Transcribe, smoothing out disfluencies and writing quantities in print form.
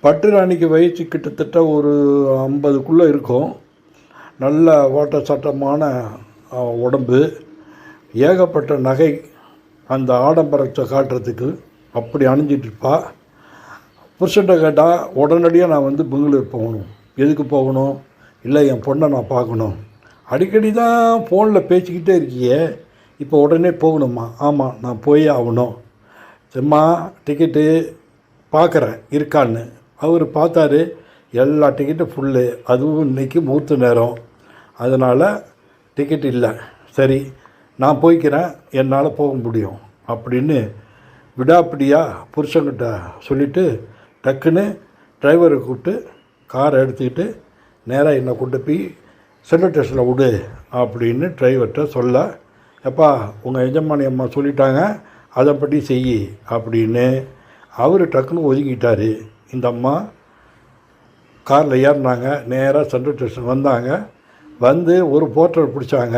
பட்டு ராணிக்கு வயசு கிட்டத்தட்ட ஒரு 50க்குள்ளே இருக்கும். நல்ல ஓட்ட சட்டமான உடம்பு, ஏகப்பட்ட நகை, அந்த ஆடம்பரத்தை காட்டுறதுக்கு அப்படி அணிஞ்சிட்ருப்பா. புருஷன்ட்ட கேட்டால் உடனடியாக நான் வந்து பெங்களூர் போகணும். எதுக்கு போகணும்? இல்லை, என் பொண்ணை நான் பார்க்கணும். அடிக்கடி தான் ஃபோனில் பேசிக்கிட்டே இருக்கியே, இப்போ உடனே போகணுமா? ஆமாம், நான் போயே ஆகணும். சும்மா டிக்கெட்டு பார்க்குறேன் இருக்கான்னு. அவர் பார்த்தாரு, எல்லா டிக்கெட்டும் ஃபுல்லு. அதுவும் இன்றைக்கி முகூர்த்த நேரம், அதனால் டிக்கெட் இல்லை. சரி, நான் போய்க்கிறேன், என்னால் போக முடியும் அப்படின்னு விடாப்பிடியாக புருஷன்கிட்ட சொல்லிவிட்டு டக்குன்னு டிரைவரை கூப்பிட்டு காரை எடுத்துக்கிட்டு நேராக என்னை கொண்டு போய் சென்ட்ரல் ஸ்டேஷனில் விடு அப்படின்னு டிரைவர்கிட்ட சொல்ல, எப்பா உங்கள் எஜமானி அம்மா சொல்லிட்டாங்க, அதைப்படி செய் அப்படின்னு அவர் டக்குன்னு ஒதுங்கிட்டார். இந்த அம்மா காரில் ஏறினாங்க, நேராக சென்ட்ரல் ஸ்டேஷன் வந்தாங்க. வந்து ஒரு போர்ட்டர் பிடிச்சாங்க.